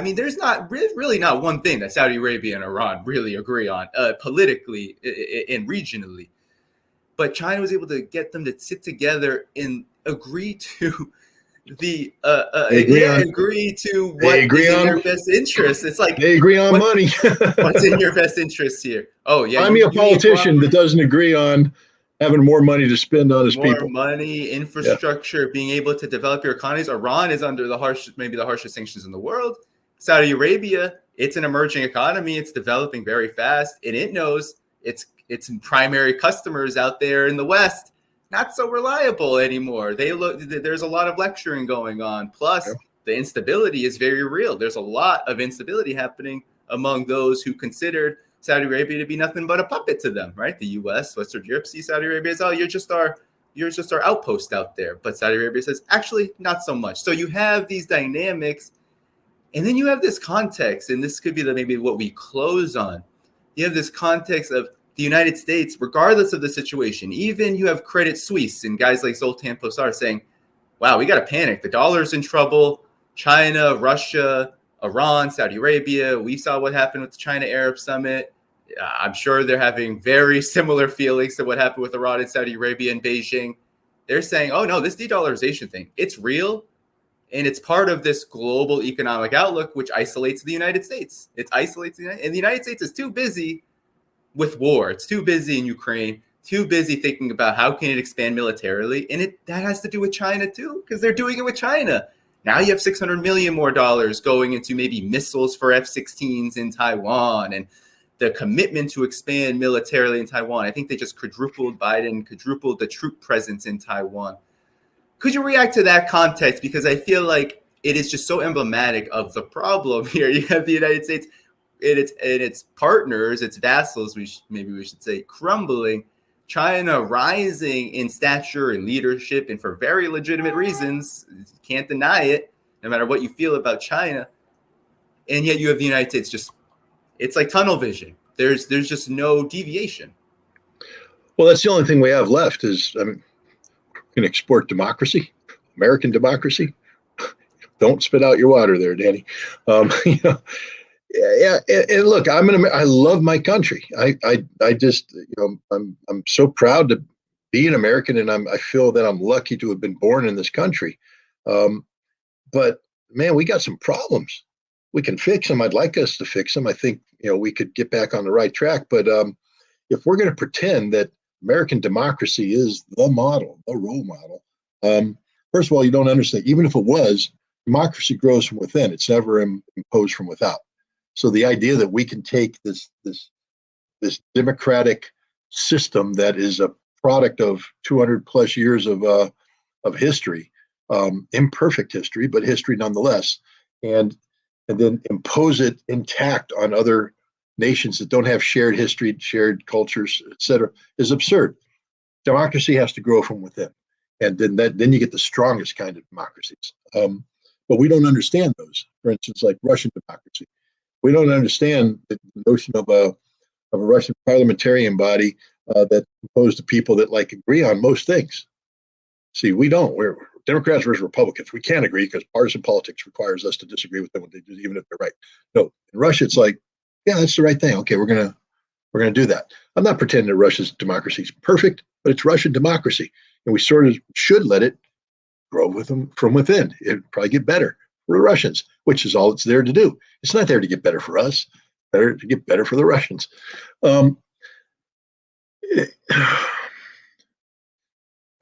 mean, there's not really not one thing that Saudi Arabia and Iran really agree on politically and regionally. But China was able to get them to sit together and agree to agree to what is in their best interest. It's like they agree on money. What's in your best interest here? Oh yeah, I'm a politician that doesn't agree on having more money to spend on his people. More money, infrastructure, being able to develop your economies. Iran is under maybe the harshest sanctions in the world. Saudi Arabia, it's an emerging economy. It's developing very fast, and it knows its primary customers out there in the West not so reliable anymore. There's a lot of lecturing going on. Plus, the instability is very real. There's a lot of instability happening among those who considered Saudi Arabia to be nothing but a puppet to them, right? The U.S., Western Europe see Saudi Arabia as, oh, you're just our outpost out there. But Saudi Arabia says, actually, not so much. So you have these dynamics, and then you have this context, and this could be maybe what we close on. You have this context of the United States, regardless of the situation. Even you have Credit Suisse and guys like Zoltan Posar saying, wow, we got to panic. The dollar's in trouble. China, Russia, Iran, Saudi Arabia. We saw what happened with the China Arab Summit. I'm sure they're having very similar feelings to what happened with Iran and Saudi Arabia and Beijing. They're saying, oh, no, this de-dollarization thing, it's real. And it's part of this global economic outlook, which isolates the United States. It isolates and the United States is too busy with war. It's too busy in Ukraine, too busy thinking about how can it expand militarily. And that has to do with China too, because they're doing it with China. Now you have $600 million more going into maybe missiles for F-16s in Taiwan and the commitment to expand militarily in Taiwan. I think they just quadrupled the troop presence in Taiwan. Could you react to that context? Because I feel like it is just so emblematic of the problem here. You have the United States and its partners, its vassals, maybe we should say, crumbling. China rising in stature and leadership, and for very legitimate reasons. You can't deny it, no matter what you feel about China. And yet you have the United States it's like tunnel vision. There's just no deviation. Well, that's the only thing we have left is we can export democracy, American democracy. Don't spit out your water there, Danny. Yeah, and look, I love my country. I just, I'm so proud to be an American, and I feel that I'm lucky to have been born in this country. But man, we got some problems. We can fix them. I'd like us to fix them. I think we could get back on the right track. But if we're going to pretend that American democracy is the model, the role model, first of all, you don't understand. Even if it was, democracy grows from within. It's never imposed from without. So the idea that we can take this democratic system that is a product of 200 plus years of history, imperfect history, but history nonetheless, and then impose it intact on other nations that don't have shared history, shared cultures, et cetera, is absurd. Democracy has to grow from within, and then you get the strongest kind of democracies. But we don't understand those. For instance, like Russian democracy. We don't understand the notion of a Russian parliamentarian body that's composed of people that agree on most things. See, we don't. We're Democrats versus Republicans. We can't agree because partisan politics requires us to disagree with them when they do, even if they're right. No, in Russia, it's like, yeah, that's the right thing. Okay, we're gonna do that. I'm not pretending that Russia's democracy is perfect, but it's Russian democracy, and we sort of should let it grow with them from within. It'd probably get better for the Russians, which is all it's there to do. It's not there to get better for us, better to get better for the Russians. I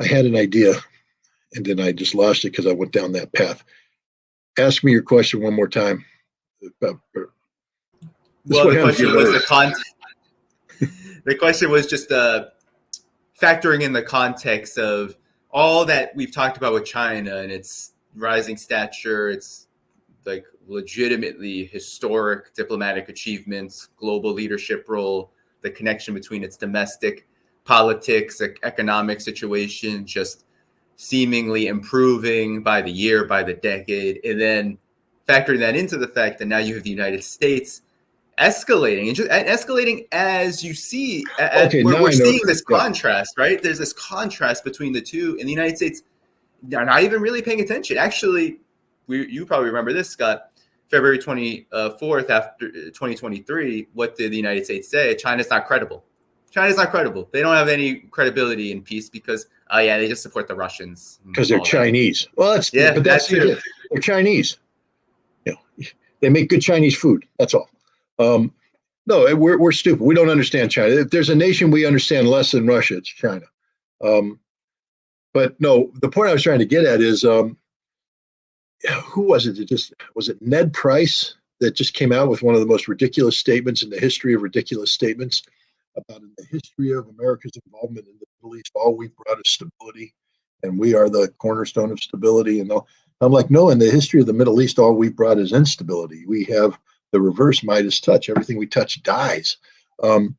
had an idea, and then I just lost it because I went down that path. Ask me your question one more time. Well, the question was the context. The question was just factoring in the context of all that we've talked about with China and its rising stature, its legitimately historic diplomatic achievements, global leadership role, the connection between its domestic politics, economic situation, just seemingly improving by the year, by the decade, and then factoring that into the fact that now you have the United States escalating and escalating as you see. We're seeing this contrast, right? There's this contrast between the two, and the United States are not even really paying attention. Actually, you probably remember this, Scott. February 24th, after 2023, what did the United States say? China's not credible. China's not credible. They don't have any credibility in peace because, they just support the Russians. Because they're Chinese. That. Well, that's they're Chinese. They make good Chinese food. That's all. No, we're stupid. We don't understand China. If there's a nation we understand less than Russia, it's China. But no, the point I was trying to get at is, who was it? Was it Ned Price that just came out with one of the most ridiculous statements in the history of ridiculous statements about in the history of America's involvement in the Middle East, all we've brought is stability, and we are the cornerstone of stability. And I'm like, no, in the history of the Middle East, all we've brought is instability. We have the reverse Midas touch. Everything we touch dies. And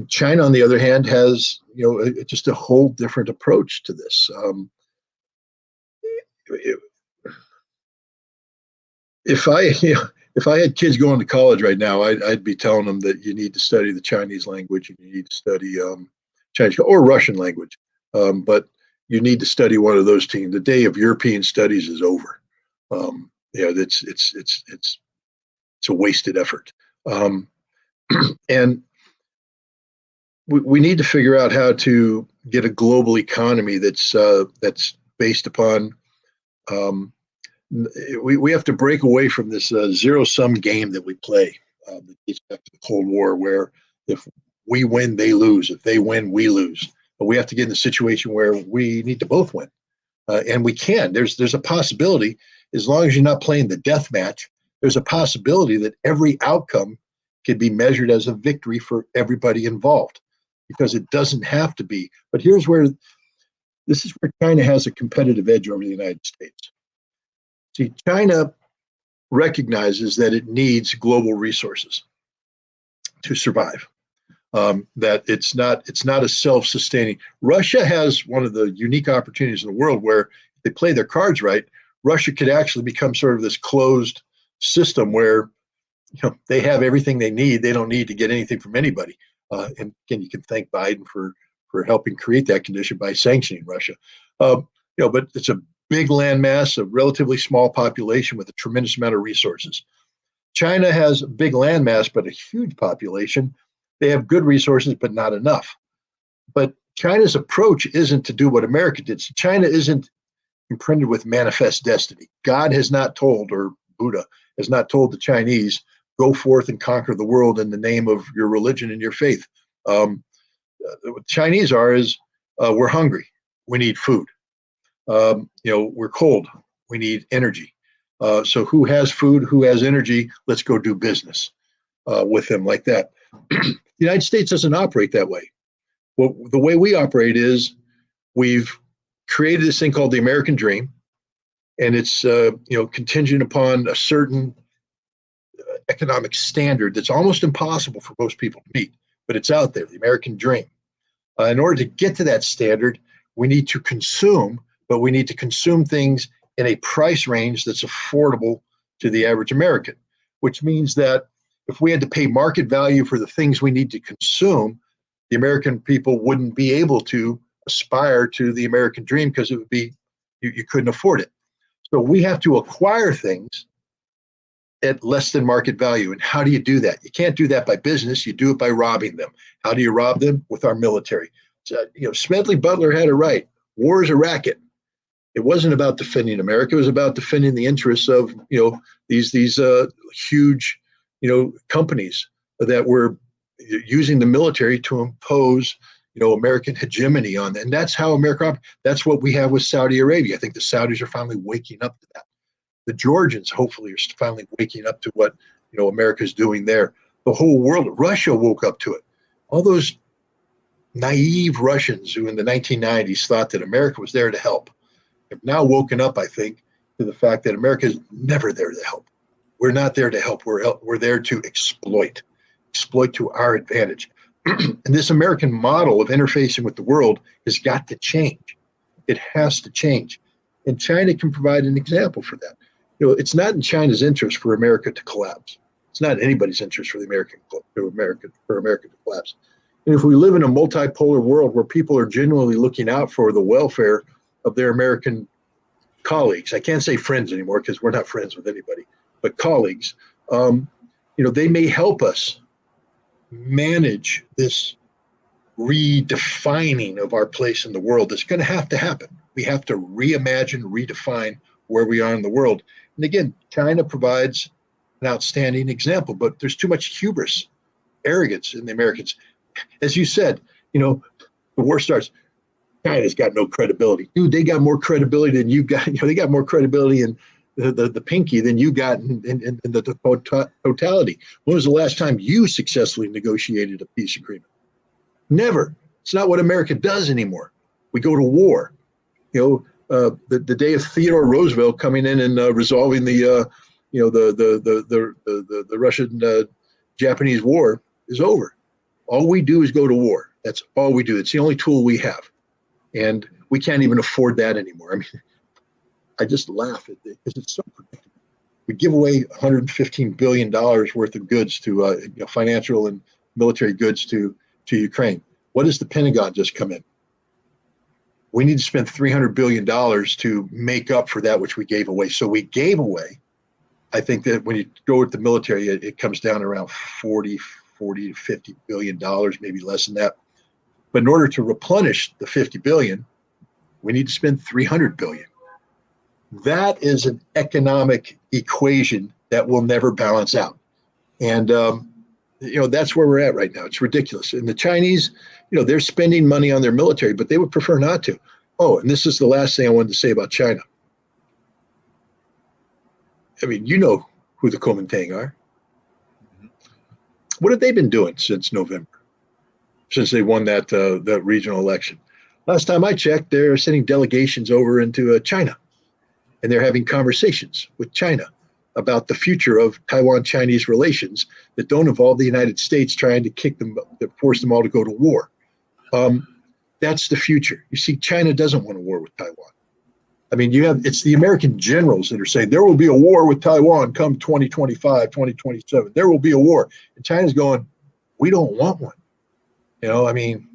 China, on the other hand, has just a whole different approach to this. If I had kids going to college right now, I'd be telling them that you need to study the Chinese language and you need to study Chinese or Russian language, but you need to study one of those teams. The day of European studies is over. It's a wasted effort, and we need to figure out how to get a global economy that's based upon. We have to break away from this zero-sum game that we play that dates back to the Cold War, where if we win, they lose. If they win, we lose. But we have to get in a situation where we need to both win, and we can. There's a possibility, as long as you're not playing the death match, there's a possibility that every outcome can be measured as a victory for everybody involved, because it doesn't have to be. But this is where China has a competitive edge over the United States. See, China recognizes that it needs global resources to survive. That it's not a self-sustaining. Russia has one of the unique opportunities in the world where if they play their cards right, Russia could actually become sort of this closed system where they have everything they need. They don't need to get anything from anybody. And again, you can thank Biden for helping create that condition by sanctioning Russia. But it's a big landmass, a relatively small population with a tremendous amount of resources. China has a big landmass, but a huge population. They have good resources, but not enough. But China's approach isn't to do what America did. So China isn't imprinted with manifest destiny. God has not told, or Buddha has not told the Chinese, go forth and conquer the world in the name of your religion and your faith. What the Chinese is we're hungry. We need food. We're cold. We need energy. So who has food? Who has energy? Let's go do business with them like that. The United States doesn't operate that way. Well, the way we operate is we've created this thing called the American Dream, and it's contingent upon a certain economic standard that's almost impossible for most people to meet, but it's out there, the American Dream. In order to get to that standard, we need to consume, but we need to consume things in a price range that's affordable to the average American, which means that if we had to pay market value for the things we need to consume, the American people wouldn't be able to aspire to the American Dream because it would be, you couldn't afford it. So we have to acquire things at less than market value. And how do you do that? You can't do that by business. You do it by robbing them. How do you rob them? With our military. So, Smedley Butler had it right. War is a racket. It wasn't about defending America. It was about defending the interests of, these huge, companies that were using the military to impose, American hegemony on them. And that's how America, that's what we have with Saudi Arabia. I think the Saudis are finally waking up to that. The Georgians, hopefully, are finally waking up to what, America's doing there. The whole world, Russia woke up to it. All those naive Russians who in the 1990s thought that America was there to help have now woken up, I think, to the fact that America is never there to help. We're not there to help. We're there to exploit to our advantage. And this American model of interfacing with the world has got to change. It has to change. And China can provide an example for that. It's not in China's interest for America to collapse. It's not in anybody's interest for America to collapse. And if we live in a multipolar world where people are genuinely looking out for the welfare of their American colleagues, I can't say friends anymore because we're not friends with anybody, but colleagues, they may help us manage this redefining of our place in the world. That's going to happen. We have to reimagine, redefine where we are in the world. And again, China provides an outstanding example, but there's too much hubris, arrogance in the Americans. As you said, the war starts. China's got no credibility. Dude, they got more credibility than you got. They got more credibility in the pinky than you got in the totality. When was the last time you successfully negotiated a peace agreement? Never. It's not what America does anymore. We go to war. The day of Theodore Roosevelt coming in and resolving the Russian Japanese war is over. All we do is go to war. That's all we do. It's the only tool we have. And we can't even afford that anymore. I mean, I just laugh at it because it's so predictable. We give away $115 billion worth of goods to financial and military goods to Ukraine. What does the Pentagon just come in? We need to spend $300 billion to make up for that which we gave away. So we gave away. I think that when you go with the military, it comes down around 40 to $50 billion, maybe less than that. But in order to replenish the 50 billion, we need to spend 300 billion. That is an economic equation that will never balance out. And, that's where we're at right now. It's ridiculous. And the Chinese, they're spending money on their military, but they would prefer not to. Oh, and this is the last thing I wanted to say about China. I mean, you know who the Kuomintang are. What have they been doing since November? Since they won that regional election. Last time I checked, they're sending delegations over into China, and they're having conversations with China about the future of Taiwan-Chinese relations that don't involve the United States trying to force them all to go to war. That's the future. You see, China doesn't want a war with Taiwan. I mean, it's the American generals that are saying there will be a war with Taiwan come 2025, 2027. There will be a war. And China's going, we don't want one. I mean,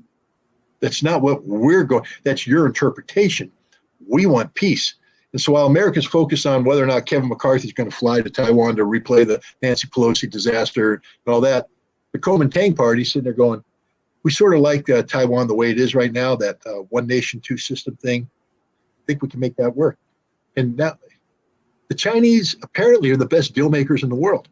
that's not what we're going. That's your interpretation. We want peace. And so while Americans focus on whether or not Kevin McCarthy is going to fly to Taiwan to replay the Nancy Pelosi disaster and all that, the Kuomintang party sitting there going, we sort of like Taiwan the way it is right now, that one nation, two system thing. I think we can make that work. And now the Chinese apparently are the best deal makers in the world.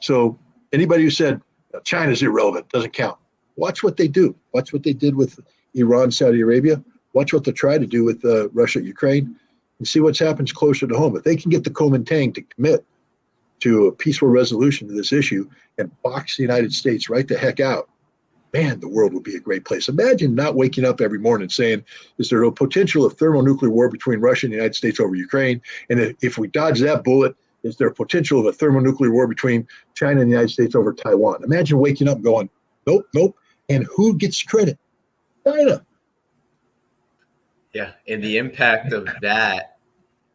So anybody who said China's irrelevant, doesn't count. Watch what they do. Watch what they did with Iran, Saudi Arabia. Watch what they try to do with Russia, Ukraine, and see what happens closer to home. If they can get the Kuomintang to commit to a peaceful resolution to this issue and box the United States right the heck out, man, the world would be a great place. Imagine not waking up every morning saying, is there a potential of thermonuclear war between Russia and the United States over Ukraine? And if we dodge that bullet, is there a potential of a thermonuclear war between China and the United States over Taiwan? Imagine waking up going, nope. And who gets credit? China. Yeah, and the impact of that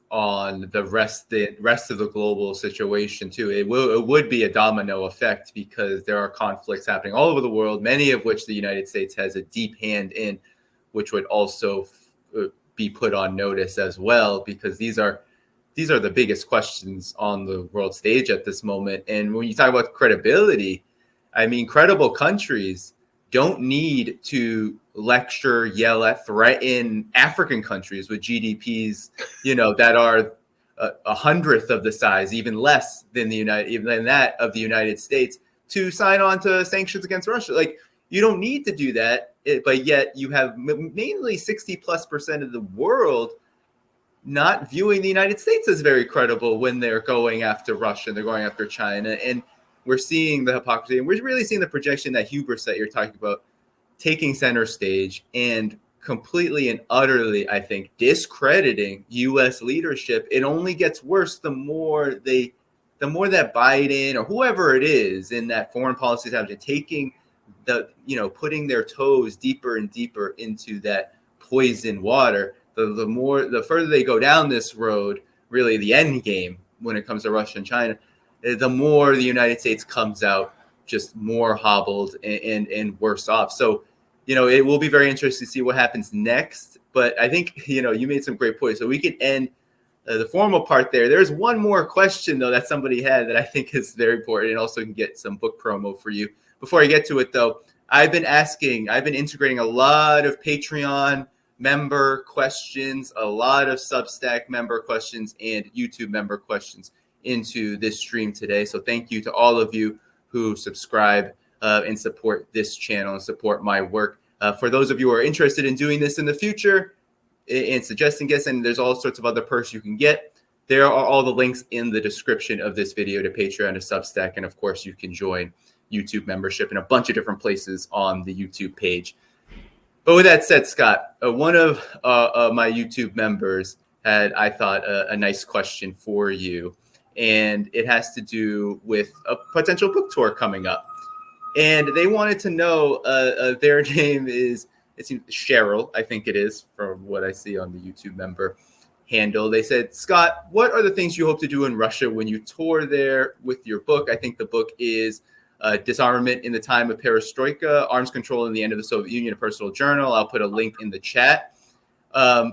on the rest of the global situation too. It would be a domino effect because there are conflicts happening all over the world, many of which the United States has a deep hand in, which would also be put on notice as well, because these are the biggest questions on the world stage at this moment. And when you talk about credibility, I mean, credible countries don't need to lecture, yell at, threaten African countries with GDPs, that are a hundredth of the size, even less than that of the United States, to sign on to sanctions against Russia. Like, you don't need to do that, but yet you have mainly 60+% of the world not viewing the United States as very credible when they're going after Russia and they're going after China. And we're seeing the hypocrisy, and we're really seeing the projection, that hubris that you're talking about, taking center stage and completely and utterly, I think, discrediting U.S. leadership. It only gets worse the more that Biden or whoever it is in that foreign policy establishment taking putting their toes deeper and deeper into that poison water. The further they go down this road, really the end game when it comes to Russia and China, the more the United States comes out just more hobbled and worse off. So, it will be very interesting to see what happens next. But I think, you made some great points. So we could end the formal part there. There's one more question, though, that somebody had that I think is very important, and also can get some book promo for you. Before I get to it, though, I've been integrating a lot of Patreon member questions, a lot of Substack member questions, and YouTube member questions into this stream today. So thank you to all of you who subscribe and support this channel and support my work. For those of you who are interested in doing this in the future and suggesting guests, and there's all sorts of other perks you can get, there are all the links in the description of this video to Patreon, to Substack, and of course you can join YouTube membership in a bunch of different places on the YouTube page. But with that said, Scott, one of my YouTube members had, I thought, a nice question for you, and it has to do with a potential book tour coming up. And they wanted to know, their name is, it seems Cheryl, I think it is, from what I see on the YouTube member handle. They said, Scott, what are the things you hope to do in Russia when you tour there with your book? I think the book is Disarmament in the Time of Perestroika, Arms Control in the End of the Soviet Union, a personal journal. I'll put a link in the chat. But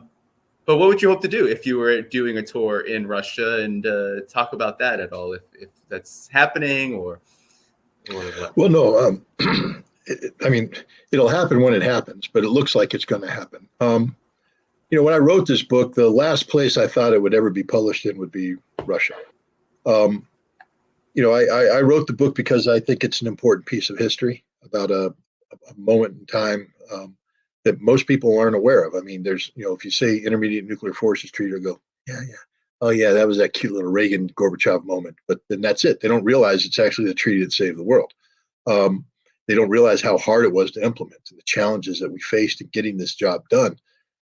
what would you hope to do if you were doing a tour in Russia, and talk about that at all, if that's happening or what? Well, no, I mean, it'll happen when it happens, but it looks like it's going to happen. When I wrote this book, the last place I thought it would ever be published in would be Russia. I wrote the book because I think it's an important piece of history about a moment in time that most people aren't aware of. I mean, there's, if you say Intermediate Nuclear Forces Treaty, go, yeah. Oh, yeah, that was that cute little Reagan-Gorbachev moment. But then that's it. They don't realize it's actually the treaty that saved the world. They don't realize how hard it was to implement, and the challenges that we faced in getting this job done.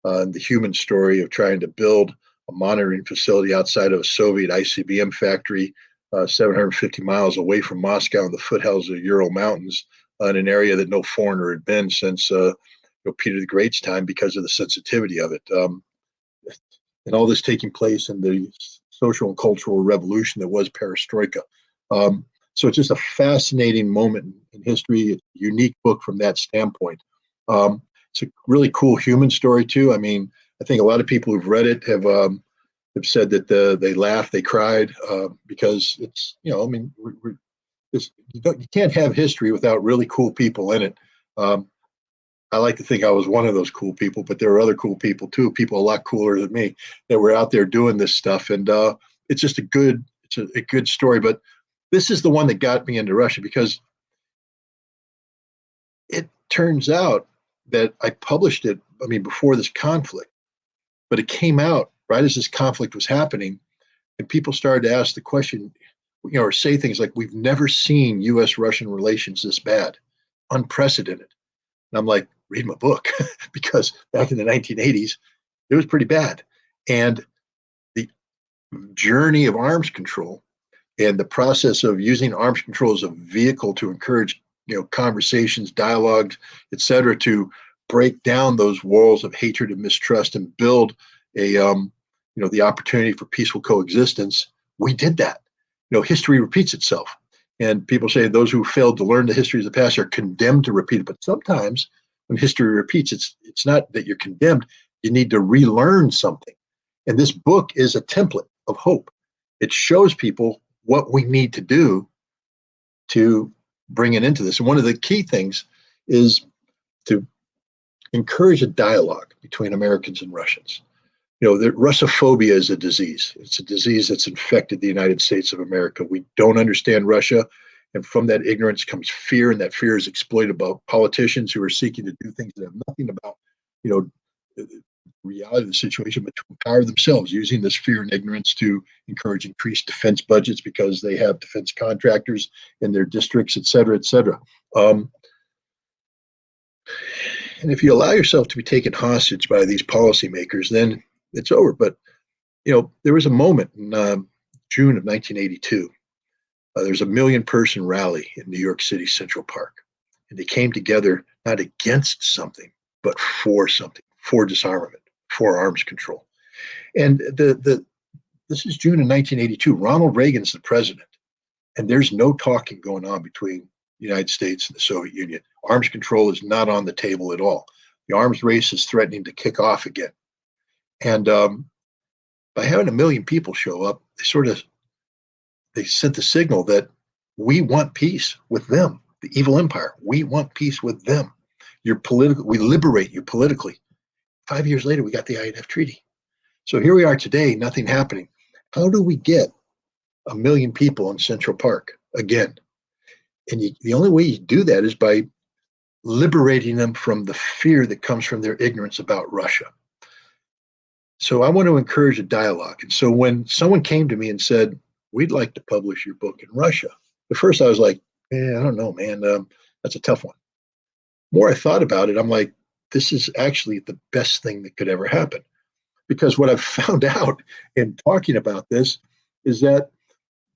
And the human story of trying to build a monitoring facility outside of a Soviet ICBM factory 750 miles away from Moscow in the foothills of the Ural Mountains, in an area that no foreigner had been since Peter the Great's time, because of the sensitivity of it. And all this taking place in the social and cultural revolution that was perestroika. So it's just a fascinating moment in history, a unique book from that standpoint. It's a really cool human story too. I mean, I think a lot of people who've read it have said that they laughed, they cried, because it's, you can't have history without really cool people in it. I like to think I was one of those cool people, but there are other cool people too, people a lot cooler than me, that were out there doing this stuff. And it's just a good story. But this is the one that got me into Russia, because it turns out that I published it, before this conflict, but it came out right as this conflict was happening, and people started to ask the question, or say things like, we've never seen U.S.-Russian relations this bad, unprecedented. And I'm like, read my book, because back in the 1980s, it was pretty bad. And the journey of arms control and the process of using arms control as a vehicle to encourage, conversations, dialogues, et cetera, to break down those walls of hatred and mistrust and build the opportunity for peaceful coexistence. We did that. History repeats itself. And people say those who failed to learn the history of the past are condemned to repeat it. But sometimes when history repeats, it's not that you're condemned. You need to relearn something. And this book is a template of hope. It shows people what we need to do to bring it into this. And one of the key things is to encourage a dialogue between Americans and Russians. That Russophobia is a disease. It's a disease that's infected the United States of America. We don't understand Russia. And from that ignorance comes fear, and that fear is exploited by politicians who are seeking to do things that have nothing about, the reality of the situation, but to empower themselves, using this fear and ignorance to encourage increased defense budgets because they have defense contractors in their districts, et cetera, et cetera. And if you allow yourself to be taken hostage by these policymakers, then it's over. But, there was a moment in June of 1982. There's a 1 million person rally in New York City Central Park. And they came together not against something, but for something, for disarmament, for arms control. And this is June of 1982. Ronald Reagan's the president. And there's no talking going on between the United States and the Soviet Union. Arms control is not on the table at all. The arms race is threatening to kick off again. And by having 1 million people show up, they sent the signal that we want peace with them, the evil empire. We want peace with them. We liberate you politically. 5 years later, we got the INF Treaty. So here we are today, nothing happening. How do we get 1 million people in Central Park again? And the only way you do that is by liberating them from the fear that comes from their ignorance about Russia. So I want to encourage a dialogue. And so when someone came to me and said, we'd like to publish your book in Russia, at first I was like, I don't know, man, that's a tough one. The more I thought about it, I'm like, this is actually the best thing that could ever happen. Because what I've found out in talking about this is that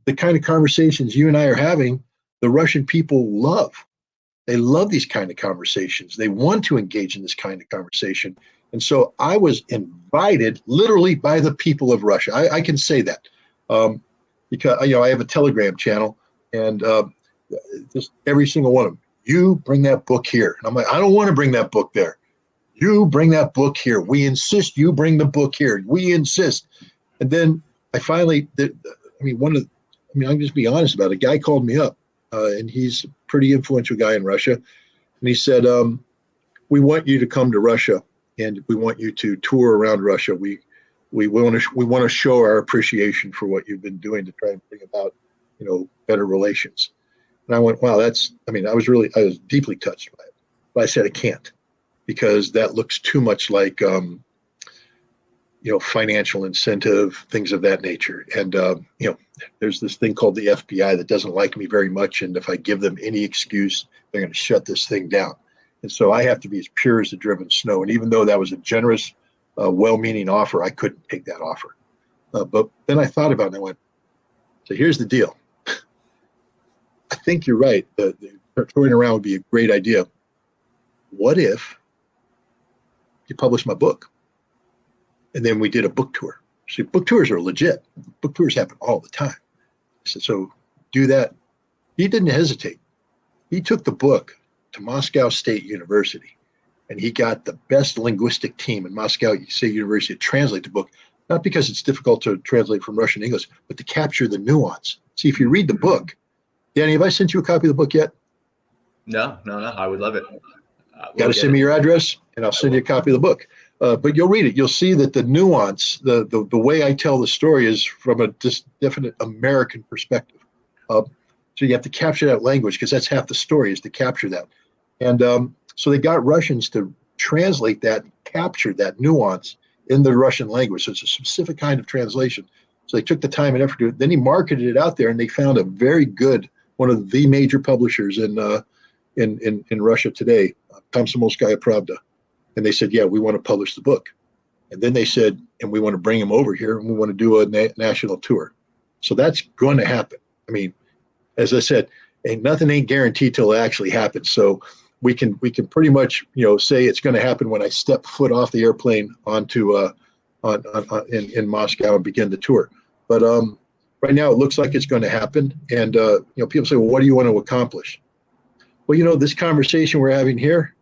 the kind of conversations you and I are having, the Russian people love. They love these kind of conversations. They want to engage in this kind of conversation. And so I was invited literally by the people of Russia. I can say that because I have a Telegram channel, and just every single one of them, you bring that book here. And I'm like, I don't want to bring that book there. You bring that book here. We insist you bring the book here. We insist. And then I finally, I'll just be honest about it. A guy called me up, and he's a pretty influential guy in Russia. And he said, we want you to come to Russia, and we want you to tour around Russia. We want to show our appreciation for what you've been doing to try and bring about, better relations. And I went, wow, I was deeply touched by it. But I said, I can't, because that looks too much like, financial incentive, things of that nature. And, there's this thing called the FBI that doesn't like me very much. And if I give them any excuse, they're going to shut this thing down. And so I have to be as pure as the driven snow. And even though that was a generous, well-meaning offer, I couldn't take that offer. But then I thought about it, and I went, so here's the deal. I think you're right. The touring around would be a great idea. What if you publish my book? And then we did a book tour. See, book tours are legit. Book tours happen all the time. I said, so do that. He didn't hesitate. He took the book to Moscow State University, and he got the best linguistic team in Moscow State University to translate the book, not because it's difficult to translate from Russian to English, but to capture the nuance. See, if you read the book, Danny, have I sent you a copy of the book yet? No, I would love it. Got to send me your address, and I'll send you a copy of the book. But you'll read it. You'll see that the nuance, the way I tell the story is from a definite American perspective. So you have to capture that language, because that's half the story, is to capture that. And so they got Russians to translate that, capture that nuance in the Russian language. So it's a specific kind of translation. So they took the time and effort to do it. Then he marketed it out there, and they found a very good, one of the major publishers in Russia today, Komsomolskaya Pravda. And they said, yeah, we want to publish the book. And then they said, and we want to bring him over here, and we want to do a national tour. So that's going to happen. I mean, as I said, nothing ain't guaranteed till it actually happens. So we can pretty much, say it's going to happen when I step foot off the airplane onto in Moscow and begin the tour. But right now it looks like it's going to happen. And people say, well, what do you want to accomplish? Well, this conversation we're having here,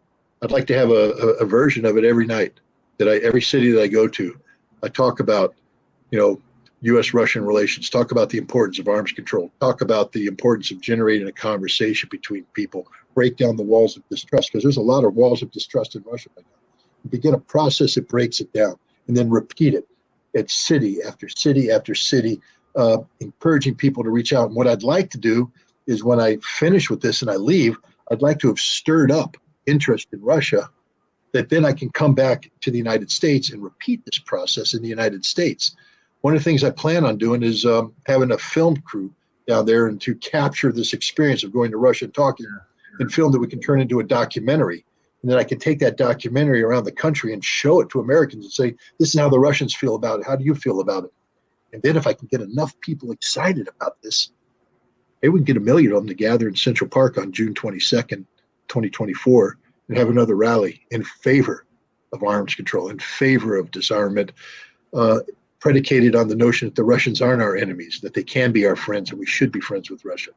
I'd like to have a version of it every night, every city that I go to. I talk about, U.S.-Russian relations, talk about the importance of arms control, talk about the importance of generating a conversation between people, break down the walls of distrust, because there's a lot of walls of distrust in Russia right now. Begin a process that breaks it down, and then repeat it at city after city after city, encouraging people to reach out. And what I'd like to do is, when I finish with this and I leave, I'd like to have stirred up interest in Russia, that then I can come back to the United States and repeat this process in the United States. One of the things I plan on doing is having a film crew down there, and to capture this experience of going to Russia and talking, and film that we can turn into a documentary. And then I can take that documentary around the country and show it to Americans and say, this is how the Russians feel about it. How do you feel about it? And then if I can get enough people excited about this, maybe we can get 1 million of them to gather in Central Park on June 22nd, 2024, and have another rally in favor of arms control, in favor of disarmament, predicated on the notion that the Russians aren't our enemies, that they can be our friends, and we should be friends with Russia.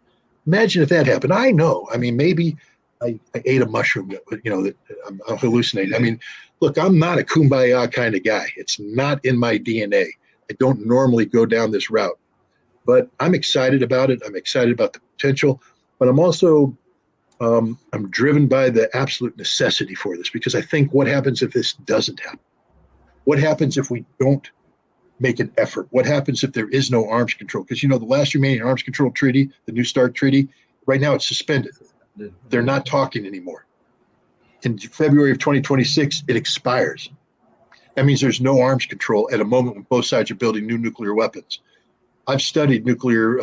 Imagine if that happened. I know. I mean, maybe I ate a mushroom that I'm hallucinating. I mean, look, I'm not a kumbaya kind of guy. It's not in my DNA. I don't normally go down this route, but I'm excited about it. I'm excited about the potential, but I'm also I'm driven by the absolute necessity for this, because I think, what happens if this doesn't happen? What happens if we don't make an effort? What happens if there is no arms control? Because, the last remaining arms control treaty, the New START treaty, right now it's suspended. They're not talking anymore. In February of 2026, it expires. That means there's no arms control at a moment when both sides are building new nuclear weapons. I've studied nuclear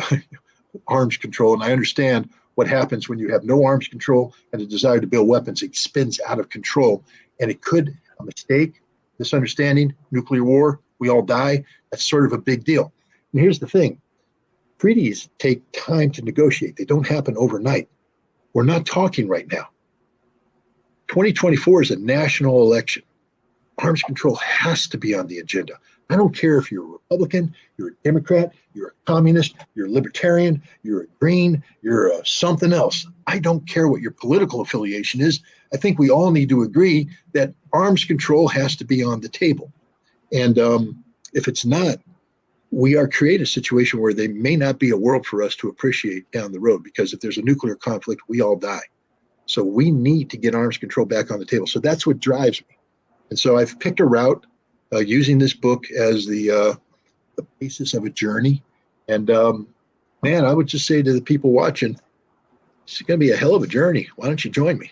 arms control, and I understand what happens when you have no arms control and a desire to build weapons. It spins out of control, and it could, a mistake, misunderstanding, nuclear war, we all die. That's sort of a big deal. And here's the thing. Treaties take time to negotiate. They don't happen overnight. We're not talking right now. 2024 is a national election. Arms control has to be on the agenda. I don't care if you're a Republican, you're a Democrat, you're a communist, you're a libertarian, you're a green, you're a something else. I don't care what your political affiliation is. I think we all need to agree that arms control has to be on the table. And if it's not, we are creating a situation where there may not be a world for us to appreciate down the road, because if there's a nuclear conflict, we all die. So we need to get arms control back on the table. So that's what drives me. And so I've picked a route using this book as the basis of a journey. And man, I would just say to the people watching, it's going to be a hell of a journey. Why don't you join me?